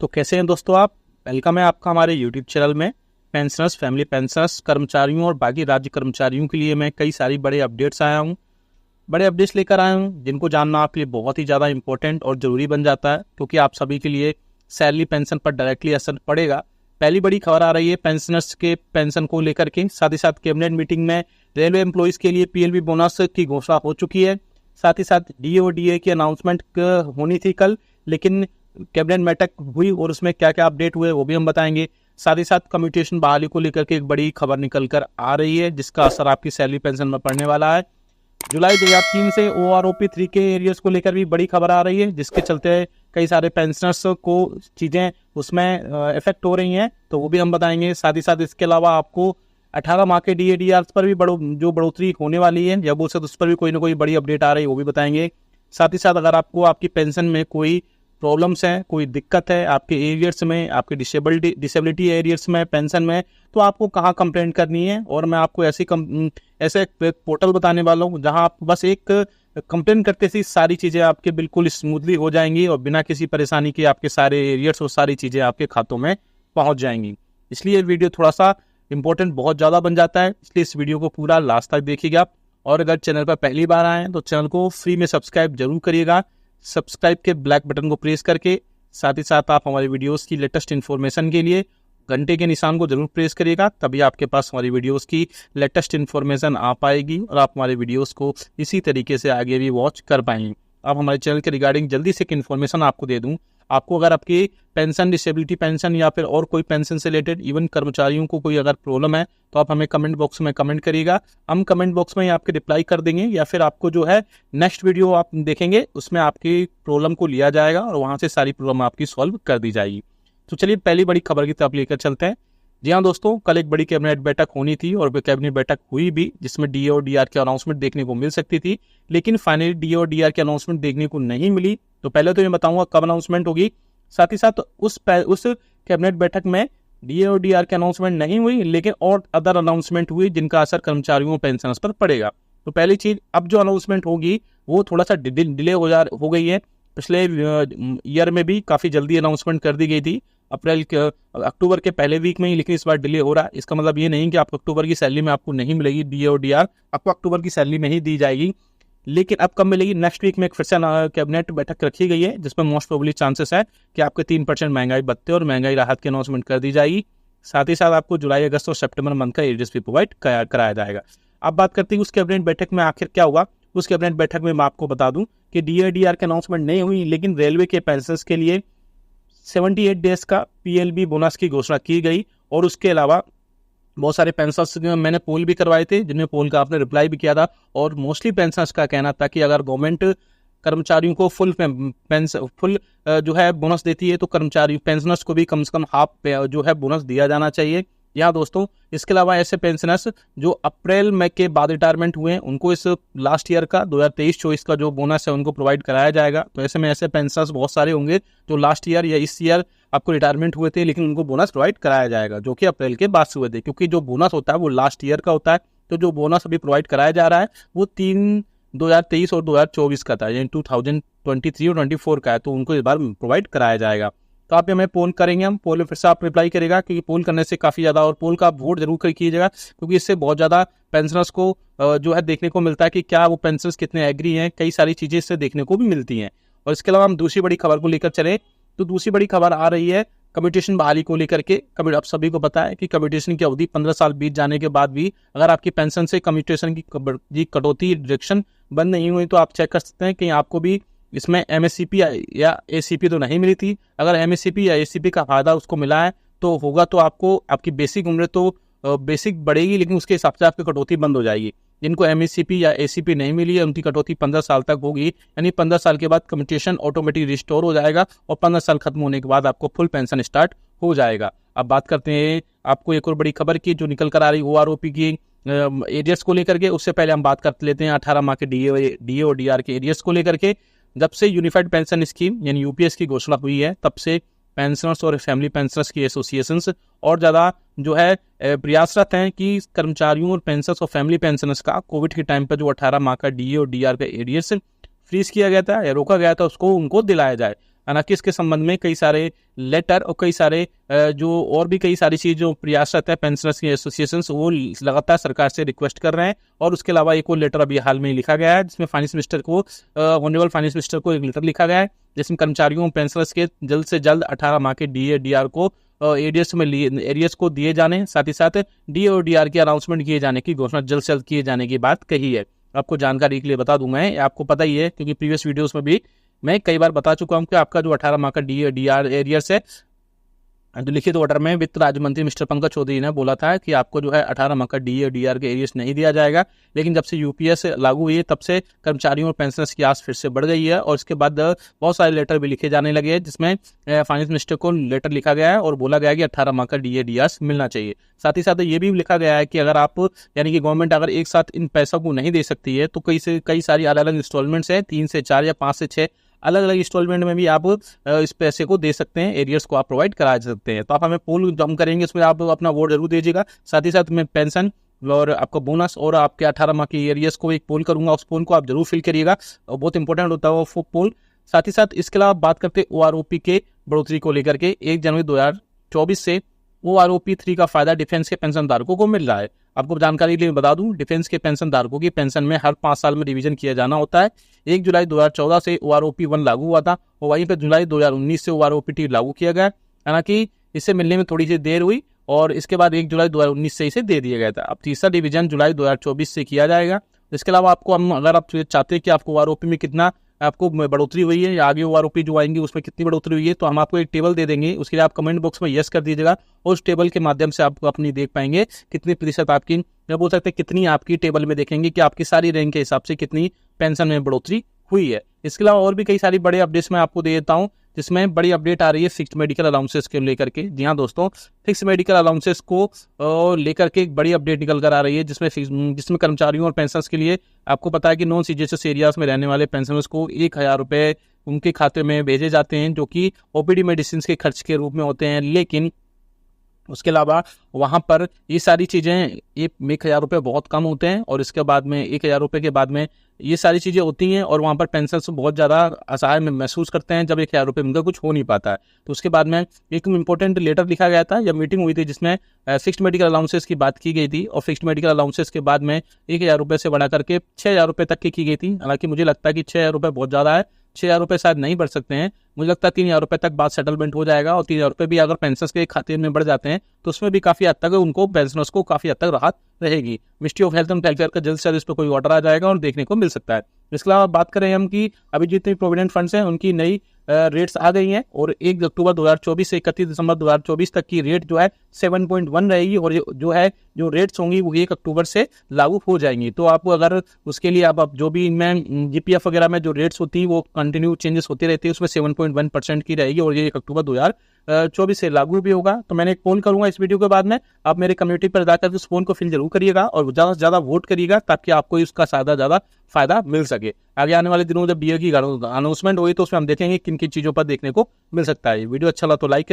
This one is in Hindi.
तो कैसे हैं दोस्तों आप। वेलकम है आपका हमारे यूट्यूब चैनल में। पेंशनर्स, फैमिली पेंशनर्स, कर्मचारियों और बाकी राज्य कर्मचारियों के लिए मैं कई सारी बड़े अपडेट्स लेकर आया हूँ जिनको जानना आपके लिए बहुत ही ज़्यादा इंपॉर्टेंट और ज़रूरी बन जाता है, क्योंकि आप सभी के लिए सैलरी पेंशन पर डायरेक्टली असर पड़ेगा। पहली बड़ी खबर आ रही है पेंशनर्स के पेंशन को लेकर के। साथ ही साथ कैबिनेट मीटिंग में रेलवे एम्प्लॉइज़ के लिए PLB बोनस की घोषणा हो चुकी है। साथ ही साथ DA और DA की अनाउंसमेंट होनी थी कल, लेकिन कैबिनेट बैठक हुई और उसमें क्या क्या अपडेट हुए वो भी हम बताएंगे। साथ ही साथ कम्यूटेशन बहाली को लेकर के एक बड़ी खबर निकल कर आ रही है जिसका असर आपकी सैलरी पेंशन में पड़ने वाला है। जुलाई 2003 से OROP 3 के एरियर्स को लेकर भी बड़ी खबर आ रही है, जिसके चलते कई सारे पेंशनर्स को चीज़ें उसमें इफेक्ट हो रही हैं, तो वो भी हम बताएंगे। साथ ही साथ इसके अलावा आपको 18 माह के DADRs पर भी जो बढ़ोतरी होने वाली है या बोल सकते उस पर भी कोई ना कोई बड़ी अपडेट आ रही है, वो भी बताएंगे। साथ ही साथ अगर आपको आपकी पेंशन में कोई प्रॉब्लम्स हैं, कोई दिक्कत है आपके एरियर्स में, आपके डिसेबिलिटी एरियर्स में, पेंशन में, तो आपको कहाँ कंप्लेंट करनी है। और मैं आपको ऐसे एक पोर्टल बताने वाला हूँ जहाँ आप बस एक कंप्लेंट करते ही सारी चीज़ें आपके बिल्कुल स्मूथली हो जाएंगी और बिना किसी परेशानी के आपके सारे एरियर्स और सारी चीज़ें आपके खातों में पहुँच जाएंगी। इसलिए ये वीडियो थोड़ा सा इंपॉर्टेंट बहुत ज़्यादा बन जाता है, इसलिए इस वीडियो को पूरा लास्ट तक देखिएगा। और अगर चैनल पर पहली बार आए हैं तो चैनल को फ्री में सब्सक्राइब जरूर करिएगा, सब्सक्राइब के ब्लैक बटन को प्रेस करके। साथ ही साथ आप हमारी वीडियोस की लेटेस्ट इन्फॉर्मेशन के लिए घंटे के निशान को जरूर प्रेस करिएगा, तभी आपके पास हमारी वीडियोस की लेटेस्ट इन्फॉर्मेशन आ पाएगी और आप हमारे वीडियोस को इसी तरीके से आगे भी वॉच कर पाएंगे। अब हमारे चैनल के रिगार्डिंग जल्दी से एक इन्फॉर्मेशन आपको दे दूं। आपको अगर आपकी पेंशन, डिसेबिलिटी पेंशन या फिर और कोई पेंशन से रिलेटेड, इवन कर्मचारियों को कोई अगर प्रॉब्लम है तो आप हमें कमेंट बॉक्स में कमेंट करिएगा। हम कमेंट बॉक्स में ही आपके रिप्लाई कर देंगे, या फिर आपको जो है नेक्स्ट वीडियो आप देखेंगे उसमें आपकी प्रॉब्लम को लिया जाएगा और वहाँ से सारी प्रॉब्लम आपकी सॉल्व कर दी जाएगी। तो चलिए पहली बड़ी खबर की तरफ लेकर चलते हैं। जी हाँ दोस्तों, कल एक बड़ी कैबिनेट बैठक होनी थी और कैबिनेट बैठक हुई भी, जिसमें DA और DR की अनाउंसमेंट देखने को मिल सकती थी, लेकिन फाइनली DA और DR की अनाउंसमेंट देखने को नहीं मिली। तो पहले तो मैं बताऊंगा कब अनाउंसमेंट होगी। साथ ही साथ उस कैबिनेट बैठक में DA और DR की अनाउंसमेंट नहीं हुई, लेकिन और अदर अनाउंसमेंट हुई जिनका असर कर्मचारियों और पेंशनर्स पर पड़ेगा। तो पहली चीज, अब जो अनाउंसमेंट होगी वो थोड़ा सा डिले हो गई है। पिछले ईयर में भी काफी जल्दी अनाउंसमेंट कर दी गई थी, अक्टूबर के पहले वीक में ही, लेकिन इस बार डिले हो रहा है। इसका मतलब ये नहीं कि आपको अक्टूबर की सैलरी में आपको नहीं मिलेगी DA और DR, आपको अक्टूबर की सैलरी में ही दी जाएगी। लेकिन अब कब मिलेगी, नेक्स्ट वीक में एक फिर से कैबिनेट बैठक रखी गई है, जिसमें मोस्ट प्रोबेबली चांसेस है कि आपके 3% महंगाई भत्ते और महंगाई राहत की अनाउंसमेंट कर दी जाएगी। साथ ही साथ आपको जुलाई, अगस्त और सितंबर मंथ का एरियर्स भी प्रोवाइड कराया जाएगा। अब बात करते हैं उस कैबिनेट बैठक में आखिर क्या हुआ। उस कैबिनेट बैठक में मैं आपको बता दूं कि DA/DR की अनाउंसमेंट नहीं हुई, लेकिन रेलवे के पेंशनर्स के लिए 78 डेज का PLB बोनस की घोषणा की गई। और उसके अलावा बहुत सारे पेंशनर्स मैंने पोल भी करवाए थे, जिनमें पोल का आपने रिप्लाई भी किया था। और मोस्टली पेंशनर्स का कहना था कि अगर गवर्नमेंट कर्मचारियों को फुल जो है बोनस देती है, तो कर्मचारी पेंशनर्स को भी कम से कम हाफ जो है बोनस दिया जाना चाहिए। यहाँ दोस्तों, इसके अलावा ऐसे पेंशनर्स जो अप्रैल मई के बाद रिटायरमेंट हुए हैं, उनको इस लास्ट ईयर का 2023-24 का जो बोनस है उनको प्रोवाइड कराया जाएगा। तो ऐसे में ऐसे पेंशनर्स बहुत सारे होंगे जो लास्ट ईयर या इस ईयर आपको रिटायरमेंट हुए थे, लेकिन उनको बोनस प्रोवाइड कराया जाएगा, जो कि अप्रैल के बाद से हुए थे, क्योंकि जो बोनस होता है वो लास्ट ईयर का होता है। तो जो बोनस अभी प्रोवाइड कराया जा रहा है वो 2023 और 2024 का था, यानी 2023 और 24 का है, तो उनको इस बार प्रोवाइड कराया जाएगा। तो आप हमें पोल करेंगे, हम पोल फिर से आप रिप्लाई करेगा, क्योंकि पोल करने से काफ़ी ज़्यादा, और पोल का आप वोट जरूर कीजिएगा, क्योंकि इससे बहुत ज़्यादा पेंशनर्स को जो है देखने को मिलता है कि क्या वो पेंशनर्स कितने एग्री हैं, कई सारी चीज़ें इससे देखने को भी मिलती हैं। और इसके अलावा हम दूसरी बड़ी खबर को लेकर चलें, तो दूसरी बड़ी खबर आ रही है कम्यूटेशन बहाली को लेकर के। आप सभी को पता है कि कम्यूटेशन की अवधि 15 साल बीत जाने के बाद भी अगर आपकी पेंशन से कम्यूटेशन की कटौती डिडक्शन बंद नहीं हुई, तो आप चेक कर सकते हैं कि आपको भी इसमें MSCP या ACP तो नहीं मिली थी। अगर MSCP या ACP का फायदा उसको मिला है तो होगा, तो आपको आपकी बेसिक उम्र तो बेसिक बढ़ेगी, लेकिन उसके हिसाब से आपकी कटौती बंद हो जाएगी। जिनको MSCP या ACP नहीं मिली है उनकी कटौती 15 साल तक होगी, यानी 15 साल के बाद कम्यूटेशन ऑटोमेटिक रिस्टोर हो जाएगा और 15 साल खत्म होने के बाद आपको फुल पेंशन स्टार्ट हो जाएगा। अब बात करते हैं आपको एक और बड़ी खबर की जो निकल कर आ रही OROP की एरियर्स को लेकर के। उससे पहले हम बात कर लेते हैं 18 माह के DA और DR के एरियर्स को लेकर के। जब से यूनिफाइड पेंशन स्कीम यानी UPS की घोषणा हुई है, तब से पेंशनर्स और फैमिली पेंशनर्स की एसोसिएशंस और ज़्यादा जो है प्रयासरत हैं कि कर्मचारियों और पेंशनर्स और फैमिली पेंशनर्स का कोविड के टाइम पर जो 18 माह का DA और DR का एरियर्स फ्रीज किया गया था या रोका गया था, उसको उनको दिलाया जाए। हालांकि इसके संबंध में कई सारे लेटर और कई सारे जो और भी कई सारी चीज़ जो प्रयास रहता है पेंशनर्स की एसोसिएशन वो लगातार सरकार से रिक्वेस्ट कर रहे हैं। और उसके अलावा एक और लेटर अभी हाल में लिखा गया है जिसमें फाइनेंस मिनिस्टर को ऑनरेबल फाइनेंस मिनिस्टर को एक लेटर लिखा गया है जिसमें कर्मचारियों पेंशनर्स के जल्द से जल्द 18 माह के DA DR को एरियर्स में एरियर्स को दिए जाने, साथ ही साथ DA और DR की अनाउंसमेंट किए जाने की घोषणा जल्द से जल्द किए जाने की बात कही है। आपको जानकारी के लिए बता दूं, मैं आपको पता ही है क्योंकि प्रीवियस वीडियोस में भी मैं कई बार बता चुका हूं कि आपका जो 18 माह का DA DR एरियर्स है, जो लिखित ऑर्डर में वित्त राज्य मंत्री मिस्टर पंकज चौधरी ने बोला था कि आपको जो है 18 माह का DA DR के एरियर्स नहीं दिया जाएगा। लेकिन जब से UPS लागू हुई है तब से कर्मचारियों और पेंशनर्स की आस फिर से बढ़ गई है और इसके बाद बहुत सारे लेटर भी लिखे जाने लगे हैं जिसमें फाइनेंस मिनिस्टर को लेटर लिखा गया है और बोला गया है कि 18 माह का DA DRs मिलना चाहिए। साथ ही साथ ये भी लिखा गया है कि अगर आप यानी कि गवर्नमेंट अगर एक साथ इन पैसों को नहीं दे सकती है तो कई सारी अलग अलग इंस्टॉलमेंट्स है, 3 से 4 या 5 से 6 अलग अलग इंस्टॉलमेंट में भी आप इस पैसे को दे सकते हैं, एरियर्स को आप प्रोवाइड करा सकते हैं। तो आप हमें पोल हम करेंगे, उसमें आप अपना वोट जरूर दीजिएगा। साथ ही साथ मैं पेंशन और आपका बोनस और आपके 18 माह की एरियर्स को एक पोल करूंगा, उस पोल को आप जरूर फिल करिएगा, बहुत इंपॉर्टेंट होता है वो पोल। साथ ही साथ इसके अलावा बात करते हैं OROP के बढ़ोतरी को लेकर के 1 जनवरी 2024 से OROP 3 का फायदा डिफेंस के पेंशन धारकों को मिल रहा है। आपको जानकारी के लिए बता दूं, डिफेंस के पेंशन धारकों की पेंशन में हर 5 साल में रिवीजन किया जाना होता है। 1 जुलाई 2014 से OROP 1 लागू हुआ था और वहीं पर जुलाई 2019 से OROP 2 लागू किया गया। हालांकि इसे मिलने में थोड़ी सी देर हुई और इसके बाद 1 जुलाई 2019 से इसे दे दिया गया था। अब तीसरा डिवीजन जुलाई 2024 से किया जाएगा। इसके अलावा आपको अगर आप चाहते हैं कि आपको OROP में कितना आपको बढ़ोतरी हुई है या आगे OROP जो आएंगे उसमें कितनी बढ़ोतरी हुई है, तो हम आपको एक टेबल दे देंगे। उसके लिए आप कमेंट बॉक्स में यस कर दीजिएगा और उस टेबल के माध्यम से आपको अपनी देख पाएंगे कितनी प्रतिशत आपकी, मैं बोल सकते हैं कितनी आपकी टेबल में देखेंगे कि आपकी सारी रैंक के हिसाब से कितनी पेंशन में बढ़ोतरी हुई है। इसके अलावा और भी कई सारी बड़े अपडेट्स मैं आपको दे देता हूँ जिसमें बड़ी अपडेट आ रही है फिक्स्ड मेडिकल अलाउंसेस को लेकर के। जी हाँ दोस्तों, फिक्स मेडिकल अलाउंसेस को लेकर के एक बड़ी अपडेट निकल कर आ रही है जिसमें कर्मचारियों और पेंशनर्स के लिए आपको पता है कि नॉन CGHS एरियाज में रहने वाले पेंशनर्स को 1000 रुपये उनके खाते में भेजे जाते हैं जो कि OPD मेडिसिन के खर्च के रूप में होते हैं। लेकिन उसके अलावा वहाँ पर ये सारी चीज़ें 1000 रुपये बहुत कम होते हैं और इसके बाद में 1000 रुपये के बाद में ये सारी चीज़ें होती हैं और वहाँ पर पेंशनर्स बहुत ज़्यादा असहाय में महसूस करते हैं जब 1000 रुपये उनका कुछ हो नहीं पाता है। तो उसके बाद में एक इंपॉर्टेंट लेटर लिखा गया था जब मीटिंग हुई थी जिसमें फिक्स्ड मेडिकल अलाउंसेस की बात की गई थी और फिक्स्ड मेडिकल अलाउंसेस के बाद में 1000 रुपये से बढ़ा करके 6000 रुपये तक की गई थी। हालांकि मुझे लगता है कि 6000 रुपये बहुत ज़्यादा है, 6000 रुपये शायद नहीं बढ़ सकते हैं। मुझे लगता है 3000 रुपये तक बात सेटलमेंट हो जाएगा और 3000 रुपये भी अगर पेंशनर्स के खाते में बढ़ जाते हैं तो उसमें भी काफ़ी हद तक उनको पेंशनर्स को काफ़ी हद तक राहत रहेगी। Ministry of health and welfare का जल्द से जल्द इस पर कोई ऑर्डर आ जाएगा और देखने को मिल सकता है। इसके अलावा बात करें हम कि अभी जितनी प्रोविडेंट फंड्स हैं उनकी नई रेट्स आ गई हैं और 1 अक्टूबर 2024 से 31 दिसंबर 2024 तक की रेट जो है 7.1 रहेगी और जो रेट्स होंगी वो 1 अक्टूबर से लागू हो जाएंगी। तो आपको अगर उसके लिए आप जो भी इनमें GPF वगैरह में जो रेट्स होती है वो कंटिन्यू चेंजेस होती रहती है, उसमें 7.1% की रहेगी और ये 1 अक्टूबर 2024 से लागू भी होगा। तो मैंने एक पोल करूंगा इस वीडियो के बाद में, आप मेरे कम्युनिटी पर जाकर उस पोल को फिल जरूर करिएगा और ज़्यादा से ज़्यादा वोट करिएगा ताकि आपको उसका ज़्यादा फायदा मिल सके। आगे आने वाले दिनों में जब DA की अनाउंसमेंट होगी तो उसमें हम देखेंगे किन किन चीज़ों पर देखने को मिल सकता है। वीडियो अच्छा लगा तो लाइक करिए।